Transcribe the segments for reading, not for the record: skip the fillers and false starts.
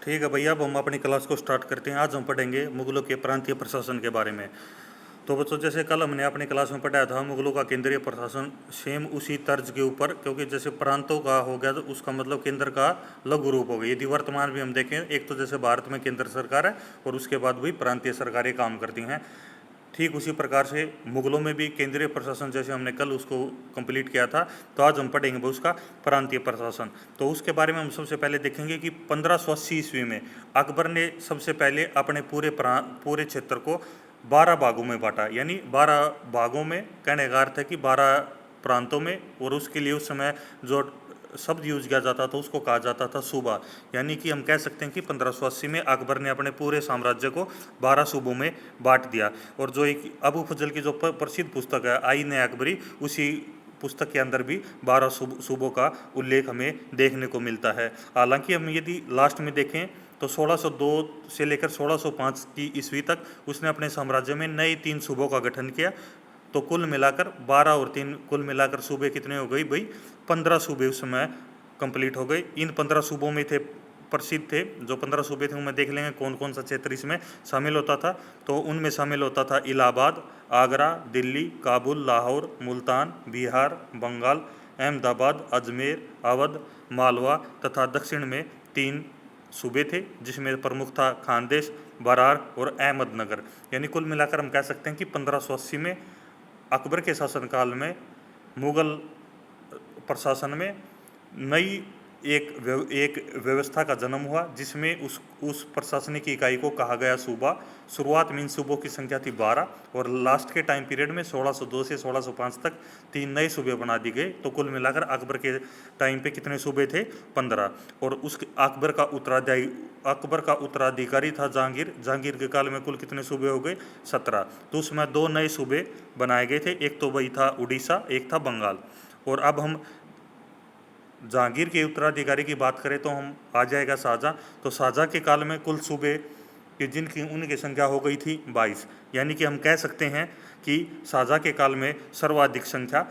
ठीक है भैया, अब हम अपनी क्लास को स्टार्ट करते हैं। आज हम पढ़ेंगे मुगलों के प्रांतीय प्रशासन के बारे में। तो बच्चों, जैसे कल हमने अपनी क्लास में पढ़ाया था मुगलों का केंद्रीय प्रशासन सेम उसी तर्ज के ऊपर, क्योंकि जैसे प्रांतों का हो गया तो उसका मतलब केंद्र का लघु रूप हो गया। यदि वर्तमान भी हम देखें, एक तो जैसे भारत में केंद्र सरकार है और उसके बाद भी प्रांतीय सरकारें काम करती हैं, ठीक उसी प्रकार से मुगलों में भी केंद्रीय प्रशासन, जैसे हमने कल उसको कंप्लीट किया था, तो आज हम पढ़ेंगे उसका प्रांतीय प्रशासन। तो उसके बारे में हम सबसे पहले देखेंगे कि 1580 ईस्वी में अकबर ने सबसे पहले अपने पूरे क्षेत्र को 12 भागों में बांटा, यानी 12 भागों में, कहने का अर्थ है कि 12 प्रांतों में। और उसके लिए उस समय जो शब्द यूज किया जाता था उसको कहा जाता था सूबा। यानी कि हम कह सकते हैं कि 1580 में अकबर ने अपने पूरे साम्राज्य को 12 सूबों में बांट दिया। और जो एक अबू फजल की जो प्रसिद्ध पुस्तक है आईन अकबरी, उसी पुस्तक के अंदर भी 12 सूबों का उल्लेख हमें देखने को मिलता है। हालांकि हम यदि लास्ट में देखें तो 1602 से लेकर 1605 की ईस्वी तक उसने अपने साम्राज्य में नए 3 सूबों का गठन किया। तो कुल मिलाकर 12 और 3 कुल मिलाकर सूबे कितने हो गई भाई? 15 सूबे उस समय कंप्लीट हो गए। इन 15 सूबों में थे, प्रसिद्ध थे जो 15 सूबे थे उनमें देख लेंगे कौन कौन सा क्षेत्र इसमें शामिल होता था। तो उनमें शामिल होता था इलाहाबाद, आगरा, दिल्ली, काबुल, लाहौर, मुल्तान, बिहार, बंगाल, अहमदाबाद, अजमेर, अवध, मालवा तथा दक्षिण में 3 सूबे थे जिसमें प्रमुख था खानदेश, बरार और अहमदनगर। यानी कुल मिलाकर हम कह सकते हैं कि 1580 में अकबर के शासनकाल में मुगल प्रशासन में नई एक व्यवस्था का जन्म हुआ जिसमें उस प्रशासनिक इकाई को कहा गया सूबा। शुरुआत में इन सूबों की संख्या थी 12 और लास्ट के टाइम पीरियड में 1602 से 1605 तक 3 नए सूबे बना दिए गए। तो कुल मिलाकर अकबर के टाइम पे कितने सूबे थे? 15। और उसके अकबर का उत्तराधिकारी था जहांगीर। जहांगीर के काल में कुल कितने सूबे हो गए? 17। तो उसमें 2 नए सूबे बनाए गए थे, एक तो वही था उड़ीसा, एक था बंगाल। और अब हम जहांगीर के उत्तराधिकारी की बात करें तो हम आ जाएगा शाहजहां। तो शाहजहां के काल में कुल सूबे कि जिनकी उनकी संख्या हो गई थी 22। यानी कि हम कह सकते हैं कि शाहजहां के काल में सर्वाधिक संख्या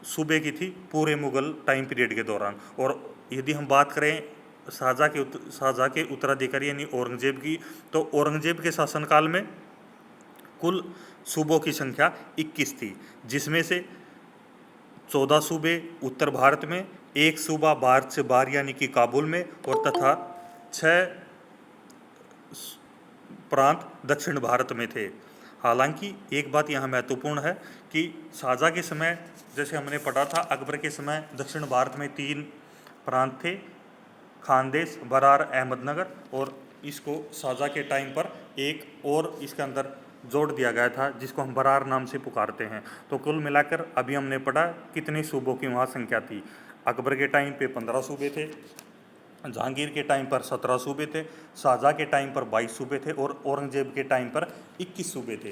सूबे की थी पूरे मुगल टाइम पीरियड के दौरान। और यदि हम बात करें शाहजहां के उत्तराधिकारी यानी औरंगजेब की, तो औरंगजेब के शासनकाल में कुल सूबों की संख्या 21 थी, जिसमें से 14 सूबे उत्तर भारत में, एक सूबा भारत से बाहर यानी कि काबुल में, और तथा 6 प्रांत दक्षिण भारत में थे। हालांकि एक बात यहाँ महत्वपूर्ण है कि शाहजहां के समय, जैसे हमने पढ़ा था, अकबर के समय दक्षिण भारत में 3 प्रांत थे, खानदेश, बरार, अहमदनगर। और इसको शाहजहां के टाइम पर एक और इसके अंदर जोड़ दिया गया था जिसको हम बरार नाम से पुकारते हैं। तो कुल मिलाकर अभी हमने पढ़ा कितने सूबों की वहाँ संख्या थी। अकबर के टाइम पे 15 सूबे थे, जहांगीर के टाइम पर 17 सूबे थे, शाहजहां के टाइम पर 22 सूबे थे और औरंगजेब के टाइम पर 21 सूबे थे।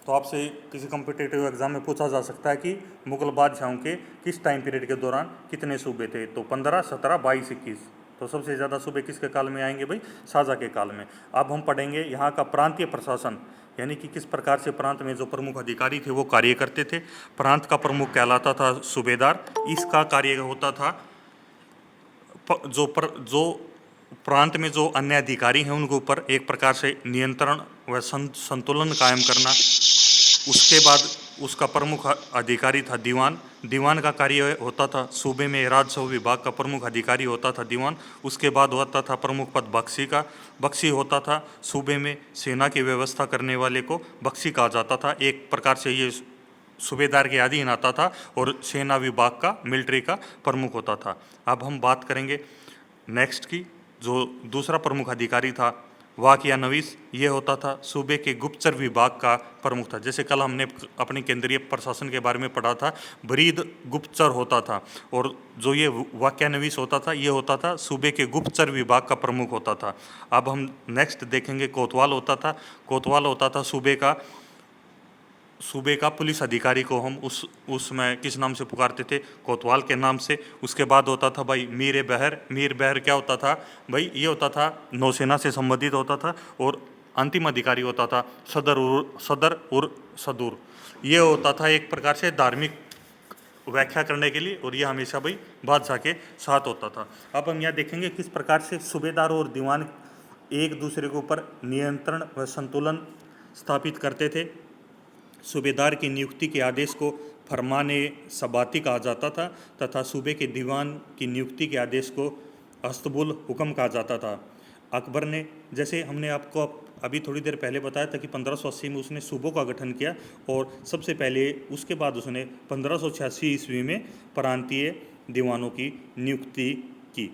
तो आपसे किसी कॉम्पिटिटिव एग्जाम में पूछा जा सकता है कि मुगल बादशाहों के किस टाइम पीरियड के दौरान कितने सूबे थे? तो 15, 17, 22, 21। तो सबसे ज़्यादा सूबे किसके काल में आएंगे भाई? शाहजहां के काल में। अब हम पढ़ेंगे यहाँ का प्रांतीय प्रशासन, यानी कि किस प्रकार से प्रांत में जो प्रमुख अधिकारी थे वो कार्य करते थे। प्रांत का प्रमुख कहलाता था सूबेदार। इसका कार्य होता था जो प्रांत में जो अन्य अधिकारी हैं उनके ऊपर एक प्रकार से नियंत्रण व संतुलन कायम करना। उसके बाद उसका प्रमुख अधिकारी था दीवान। दीवान का कार्य होता था सूबे में राजस्व विभाग का प्रमुख अधिकारी होता था दीवान। उसके बाद होता था प्रमुख पद बख्शी का। बख्शी होता था सूबे में सेना की व्यवस्था करने वाले को बख्शी कहा जाता था। एक प्रकार से ये सूबेदार के अधीन आता था और सेना विभाग का, मिलिट्री का प्रमुख होता था। अब हम बात करेंगे नेक्स्ट की, जो दूसरा प्रमुख अधिकारी था वाकिया नवीस। ये होता था सूबे के गुप्तचर विभाग का प्रमुख था। जैसे कल हमने अपने केंद्रीय प्रशासन के बारे में पढ़ा था, ब्रीद गुप्तचर होता था। और जो ये वाकिया नवीस होता था ये होता था सूबे के गुप्तचर विभाग का प्रमुख होता था। अब हम नेक्स्ट देखेंगे कोतवाल होता था। कोतवाल होता था सूबे का पुलिस अधिकारी को हम उसमें किस नाम से पुकारते थे? कोतवाल के नाम से। उसके बाद होता था भाई मीर बहर। मीर बहर क्या होता था भाई? ये होता था नौसेना से संबंधित होता था। और अंतिम अधिकारी होता था सदर उर सदूर। ये होता था एक प्रकार से धार्मिक व्याख्या करने के लिए, और यह हमेशा भाई बादशाह के साथ होता था। अब हम यहाँ देखेंगे किस प्रकार से सूबेदार और दीवान एक दूसरे के ऊपर नियंत्रण व संतुलन स्थापित करते थे। सूबेदार की नियुक्ति के आदेश को फरमाने सबाती कहा जाता था तथा सूबे के दीवान की नियुक्ति के आदेश को अस्तबुल हुक्म कहा जाता था। अकबर ने, जैसे हमने आपको अभी थोड़ी देर पहले बताया था कि 1580 में उसने सूबों का गठन किया, और सबसे पहले उसके बाद उसने 1586 ईस्वी में प्रांतीय दीवानों की नियुक्ति की।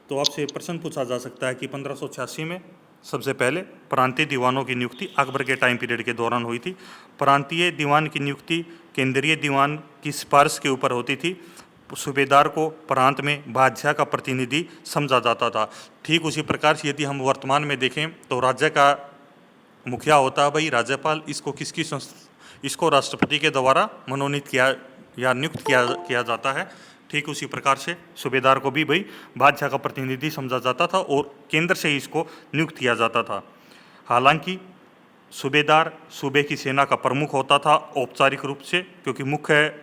तो आपसे प्रश्न पूछा जा सकता है कि 1586 में सबसे पहले प्रांतीय दीवानों की नियुक्ति अकबर के टाइम पीरियड के दौरान हुई थी। प्रांतीय दीवान की नियुक्ति केंद्रीय दीवान की सिफारिश के ऊपर होती थी। सूबेदार को प्रांत में बादशाह का प्रतिनिधि समझा जाता था। ठीक उसी प्रकार से यदि हम वर्तमान में देखें तो राज्य का मुखिया होता है भाई राज्यपाल। इसको राष्ट्रपति के द्वारा मनोनीत किया या नियुक्त किया जाता है। ठीक उसी प्रकार से सूबेदार को भी भाई बादशाह का प्रतिनिधि समझा जाता था और केंद्र से ही इसको नियुक्त किया जाता था। हालांकि सूबेदार सूबे की सेना का प्रमुख होता था औपचारिक रूप से, क्योंकि मुख्य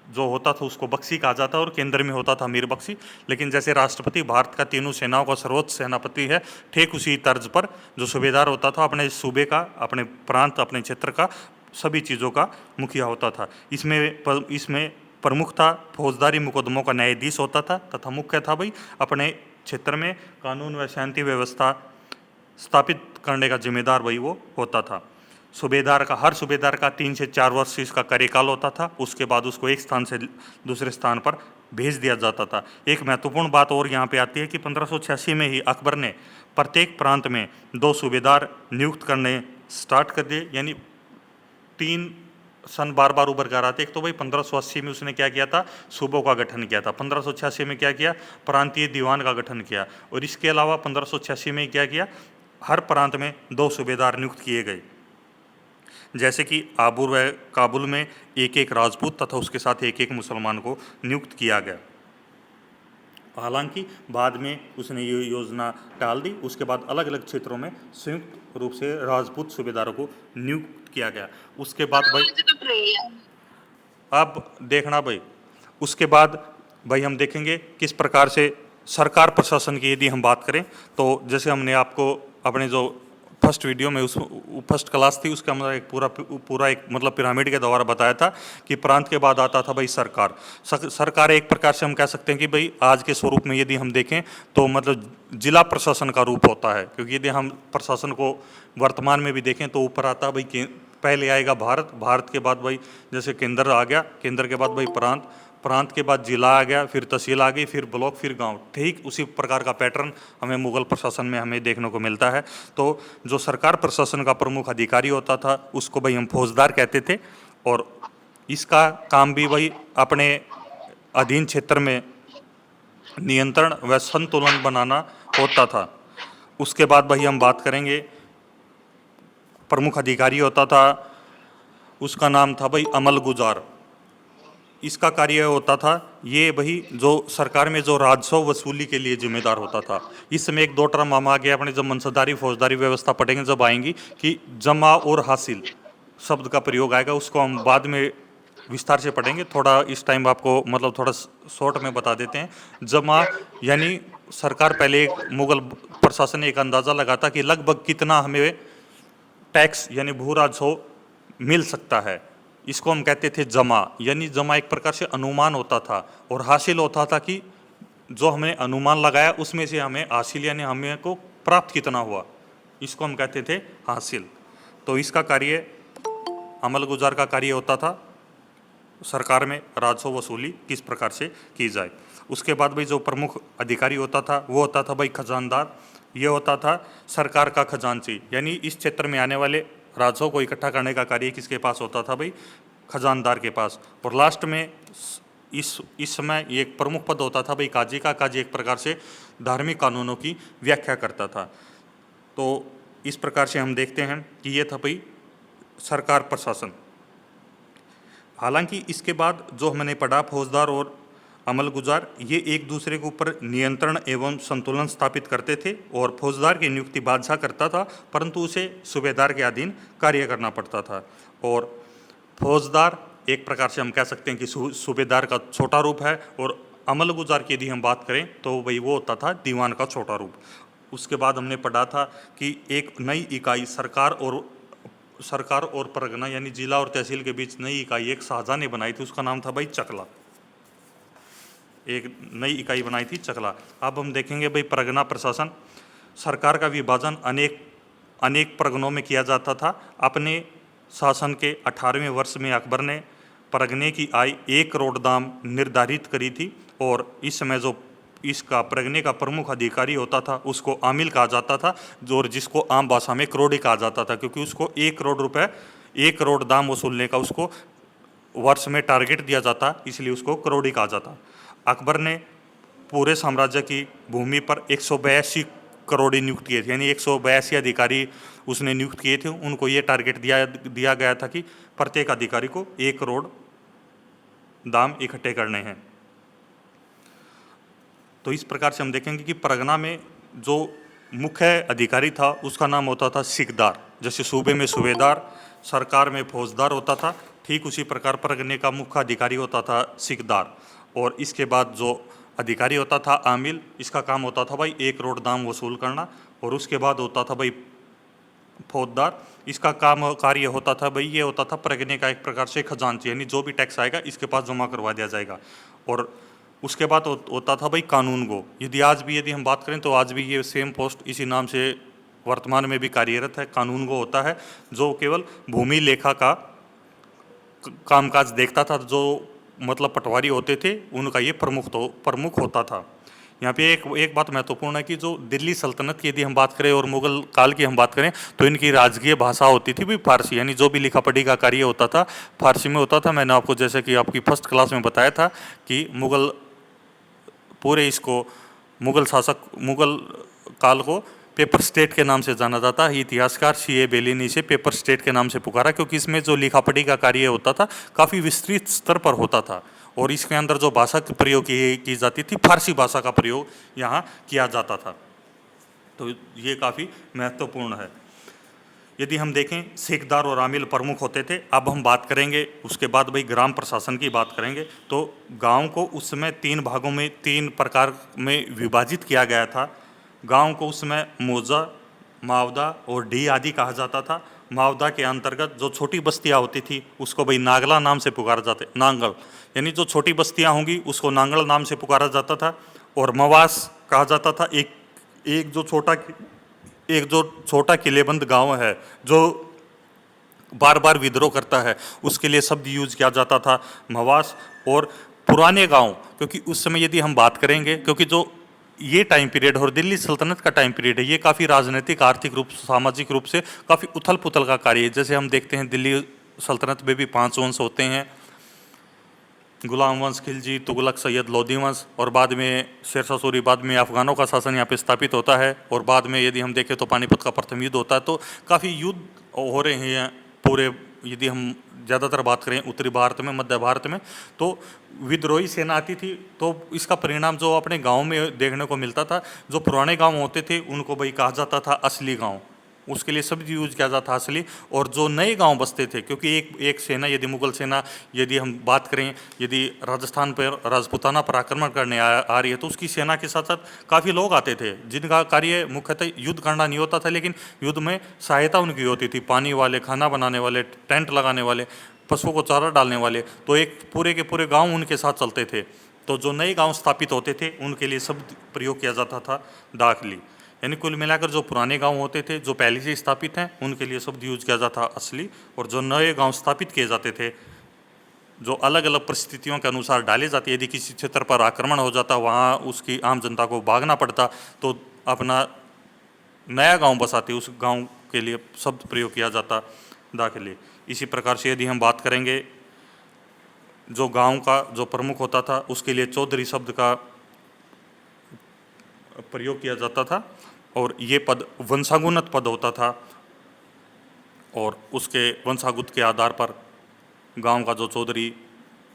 जो होता था उसको बख्शी कहा जाता और केंद्र में होता था मीर बख्शी। लेकिन जैसे राष्ट्रपति भारत का तीनों सेनाओं का सर्वोच्च सेनापति है, ठीक उसी तर्ज पर जो सूबेदार होता था अपने सूबे का, अपने प्रांत, अपने क्षेत्र का, सभी चीज़ों का मुखिया होता था। इसमें प्रमुख था फौजदारी मुकदमों का न्यायाधीश होता था तथा मुख्य था भाई अपने क्षेत्र में कानून व शांति व्यवस्था स्थापित करने का जिम्मेदार भाई वो होता था। हर सूबेदार का 3 से 4 वर्ष इसका कार्यकाल होता था। उसके बाद उसको एक स्थान से दूसरे स्थान पर भेज दिया जाता था। एक महत्वपूर्ण बात और यहाँ पे आती है कि 1586 में ही अकबर ने प्रत्येक प्रांत में 2 सूबेदार नियुक्त करने स्टार्ट कर दिए, यानी 3 सन बार बार उभर कर आते। एक तो भाई 1580 में उसने क्या किया था, सूबों का गठन किया था। 1586 में क्या किया, प्रांतीय दीवान का गठन किया। और इसके अलावा 1586 में क्या किया, हर प्रांत में 2 सूबेदार नियुक्त किए गए। जैसे कि आबूर व काबुल में एक एक राजपूत तथा उसके साथ एक एक मुसलमान को नियुक्त किया गया। हालांकि बाद में उसने ये योजना टाल दी। उसके बाद अलग अलग क्षेत्रों में संयुक्त रूप से राजपूत सूबेदारों को नियुक्त किया गया। उसके बाद भाई अब देखना भाई, उसके बाद भाई हम देखेंगे किस प्रकार से सरकार प्रशासन की यदि हम बात करें तो जैसे हमने आपको अपने जो फर्स्ट वीडियो में फर्स्ट क्लास थी उसका मतलब एक पूरा एक मतलब पिरामिड के द्वारा बताया था कि प्रांत के बाद आता था भाई सरकार। सरकार एक प्रकार से हम कह सकते हैं कि भाई आज के स्वरूप में यदि हम देखें तो मतलब जिला प्रशासन का रूप होता है। क्योंकि यदि हम प्रशासन को वर्तमान में भी देखें तो ऊपर आता भाई पहले आएगा भारत, भारत के बाद भाई जैसे केंद्र आ गया, केंद्र के बाद भाई प्रांत, प्रांत के बाद जिला आ गया, फिर तहसील आ गई, फिर ब्लॉक, फिर गांव। ठीक उसी प्रकार का पैटर्न हमें मुगल प्रशासन में हमें देखने को मिलता है। तो जो सरकार प्रशासन का प्रमुख अधिकारी होता था उसको भाई हम फौजदार कहते थे, और इसका काम भी भाई अपने अधीन क्षेत्र में नियंत्रण व संतुलन बनाना होता था। उसके बाद भाई हम बात करेंगे प्रमुख अधिकारी होता था, उसका नाम था भाई अमल गुजार। इसका कार्य होता था ये वही जो सरकार में जो राजस्व वसूली के लिए जिम्मेदार होता था। इस समय एक 2 टर्म हम आगे अपने जब मनसदारी फौजदारी व्यवस्था पढ़ेंगे जब आएंगी कि जमा और हासिल शब्द का प्रयोग आएगा, उसको हम बाद में विस्तार से पढ़ेंगे। थोड़ा इस टाइम आपको मतलब थोड़ा शॉर्ट में बता देते हैं। जमा यानी सरकार पहले मुगल प्रशासन ने एक अंदाज़ा लगाता कि लगभग कितना हमें टैक्स यानी भू राजस्व मिल सकता है, इसको हम कहते थे जमा। यानी जमा एक प्रकार से अनुमान होता था, और हासिल होता था कि जो हमने अनुमान लगाया उसमें से हमें हासिल यानी हमें को प्राप्त कितना हुआ, इसको हम कहते थे हासिल। तो इसका कार्य अमल गुजार का कार्य होता था सरकार में राजस्व वसूली किस प्रकार से की जाए। उसके बाद भाई जो प्रमुख अधिकारी होता था वो होता था भाई खजानदार। ये होता था सरकार का खजांची, यानी इस क्षेत्र में आने वाले राजस्व को इकट्ठा करने का कार्य किसके पास होता था भाई, खजानदार के पास। और लास्ट में इस समय एक प्रमुख पद होता था भाई काजी का। काजी एक प्रकार से धार्मिक कानूनों की व्याख्या करता था। तो इस प्रकार से हम देखते हैं कि ये था भाई सरकार प्रशासन। हालांकि इसके बाद जो हमने पढ़ा फौजदार और अमल गुजार, ये एक दूसरे के ऊपर नियंत्रण एवं संतुलन स्थापित करते थे, और फौजदार की नियुक्ति बादशाह करता था परंतु उसे सूबेदार के अधीन कार्य करना पड़ता था। और फौजदार एक प्रकार से हम कह सकते हैं कि सूबेदार का छोटा रूप है। और अमलगुजार की यदि हम बात करें तो भाई वो होता था दीवान का छोटा रूप। उसके बाद हमने पढ़ा था कि एक नई इकाई सरकार और परगना यानी जिला और तहसील के बीच नई इकाई एक शाहजहां ने बनाई थी, उसका नाम था भाई चकला। एक नई इकाई बनाई थी चकला। अब हम देखेंगे भाई परगना प्रशासन। सरकार का विभाजन अनेक परगनों में किया जाता था। अपने शासन के 18वें वर्ष में अकबर ने परगने की आय 1 करोड़ दाम निर्धारित करी थी। और इस समय जो इसका परगने का प्रमुख अधिकारी होता था उसको आमिल कहा जाता था, जो जिसको आम भाषा में करोड़ी कहा जाता था, क्योंकि उसको 1 करोड़ रुपए 1 करोड़ दाम वसूलने का उसको वर्ष में टारगेट दिया जाता, इसलिए उसको करोड़ी कहा जाता। अकबर ने पूरे साम्राज्य की भूमि पर 182 करोड़ी नियुक्त किए थे, यानी 182 अधिकारी उसने नियुक्त किए थे। उनको ये टारगेट दिया गया था कि प्रत्येक अधिकारी को 1 करोड़ दाम इकट्ठे करने हैं। तो इस प्रकार से हम देखेंगे कि परगना में जो मुख्य अधिकारी था उसका नाम होता था सिकदार। जैसे सूबे में सूबेदार, सरकार में फौजदार होता था, ठीक उसी प्रकार परगने का मुख्य अधिकारी होता था सिकदार। और इसके बाद जो अधिकारी होता था आमिल, इसका काम होता था भाई 1 करोड़ दाम वसूल करना। और उसके बाद होता था भाई फौजदार, इसका कार्य होता था भाई ये होता था परगने का एक प्रकार से खजांची, यानी जो भी टैक्स आएगा इसके पास जमा करवा दिया जाएगा। और उसके बाद होता था भाई कानून गो। यदि हम बात करें तो आज भी ये सेम पोस्ट इसी नाम से वर्तमान में भी कार्यरत है। कानून गो होता है जो केवल भूमि लेखा का कामकाज देखता था। जो मतलब पटवारी होते थे उनका ये प्रमुख होता था। यहाँ पे एक बात महत्वपूर्ण है कि जो दिल्ली सल्तनत की यदि हम बात करें और मुगल काल की हम बात करें तो इनकी राजकीय भाषा होती थी भी फारसी, यानी जो भी लिखा पढ़ी का कार्य होता था फारसी में होता था। मैंने आपको जैसे कि आपकी फर्स्ट क्लास में बताया था कि मुगल काल को पेपर स्टेट के नाम से जाना जाता है। इतिहासकार C.A. बेली ने इसे पेपर स्टेट के नाम से पुकारा, क्योंकि इसमें जो लिखा पढ़ी का कार्य होता था काफ़ी विस्तृत स्तर पर होता था। और इसके अंदर जो भाषा का प्रयोग की जाती थी, फारसी भाषा का प्रयोग यहाँ किया जाता था। तो ये काफ़ी महत्वपूर्ण है। यदि हम देखें सिकदार और आमिल प्रमुख होते थे। अब हम बात करेंगे उसके बाद भाई ग्राम प्रशासन की बात करेंगे। तो गांव को उस समय 3 भागों में 3 प्रकार में विभाजित किया गया था। गांव को उस समय मौजा, मावदा और डी आदि कहा जाता था। मावदा के अंतर्गत जो छोटी बस्तियां होती थी उसको भाई नागला नाम से पुकारा जाता, नांगल, यानी जो छोटी बस्तियां होंगी उसको नांगल नाम से पुकारा जाता था। और मवास कहा जाता था एक जो छोटा किलेबंद गांव है जो बार बार विद्रोह करता है उसके लिए शब्द यूज किया जाता था मवास। और पुराने गांव, क्योंकि उस समय यदि हम बात करेंगे, क्योंकि जो ये टाइम पीरियड और दिल्ली सल्तनत का टाइम पीरियड है, ये काफ़ी राजनीतिक, आर्थिक रूप, सामाजिक रूप से काफ़ी उथल पुथल का कार्य है। जैसे हम देखते हैं दिल्ली सल्तनत में भी 5 वंश होते हैं, गुलाम वंश, खिलजी, तुगलक, सैयद, लोधी वंश, और बाद में शेरशाह सूरी, बाद में अफगानों का शासन यहाँ पे स्थापित होता है। और बाद में यदि हम देखें तो पानीपत का प्रथम युद्ध होता है। तो काफ़ी युद्ध हो रहे हैं पूरे, यदि हम ज़्यादातर बात करें उत्तरी भारत में, मध्य भारत में, तो विद्रोही सेना आती थी। तो इसका परिणाम जो अपने गाँव में देखने को मिलता था, जो पुराने गाँव होते थे उनको भाई कहा जाता था असली गाँव, उसके लिए शब्द यूज किया जाता असली। और जो नए गांव बसते थे, क्योंकि एक सेना, यदि मुगल सेना यदि हम बात करें, यदि राजस्थान पर, राजपूताना पर आक्रमण करने आ रही है तो उसकी सेना के साथ साथ काफ़ी लोग आते थे जिनका कार्य मुख्यतः युद्ध करना नहीं होता था, लेकिन युद्ध में सहायता उनकी होती थी। पानी वाले, खाना बनाने वाले, टेंट लगाने वाले, पशुओं को चारा डालने वाले, तो एक पूरे के पूरे गाँव उनके साथ चलते थे। तो जो नए गाँव स्थापित होते थे उनके लिए शब्द प्रयोग किया जाता था दाखिली। यानी कुल मिलाकर जो पुराने गांव होते थे जो पहले से स्थापित हैं उनके लिए शब्द यूज किया जाता असली। और जो नए गांव स्थापित किए जाते थे जो अलग अलग परिस्थितियों के अनुसार डाले जाते, यदि किसी क्षेत्र पर आक्रमण हो जाता, वहाँ उसकी आम जनता को भागना पड़ता, तो अपना नया गांव बसाते, उस गांव के लिए शब्द प्रयोग किया जाता दाखिली। इसी प्रकार से यदि हम बात करेंगे, जो गांव का जो प्रमुख होता था उसके लिए चौधरी शब्द का प्रयोग किया जाता था। और ये पद वंशागुनत पद होता था, और उसके वंशागुत के आधार पर गांव का जो चौधरी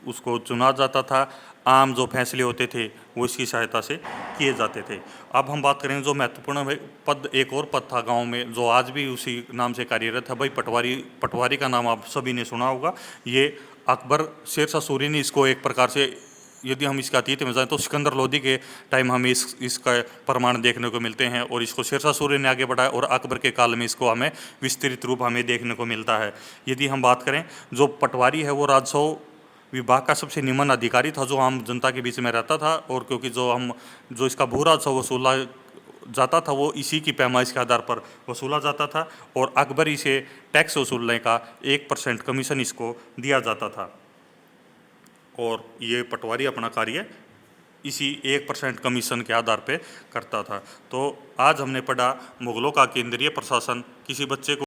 उसको चुना जाता था। आम जो फैसले होते थे वो इसकी सहायता से किए जाते थे। अब हम बात करें जो महत्वपूर्ण पद, एक और पद था गांव में जो आज भी उसी नाम से कार्यरत है भाई, पटवारी। पटवारी का नाम आप सभी ने सुना होगा। ये अकबर शेरशाह सूरी ने इसको एक प्रकार से, यदि हम इसका अतीत में जाएं तो सिकंदर लोदी के टाइम हमें इसका प्रमाण देखने को मिलते हैं, और इसको शेरशाह सूरी ने आगे बढ़ाया और अकबर के काल में इसको हमें विस्तृत रूप हमें देखने को मिलता है। यदि हम बात करें, जो पटवारी है वो राजस्व विभाग का सबसे निम्न अधिकारी था, जो आम जनता के बीच में रहता था, और क्योंकि जो इसका भू राजस्व वसूला जाता था वो इसी की पैमाइश के आधार पर वसूला जाता था, और अकबर इसे टैक्स वसूलने का 1% कमीशन इसको दिया जाता था, और ये पटवारी अपना कार्य इसी 1% कमीशन के आधार पे करता था। तो आज हमने पढ़ा मुगलों का केंद्रीय प्रशासन। किसी बच्चे को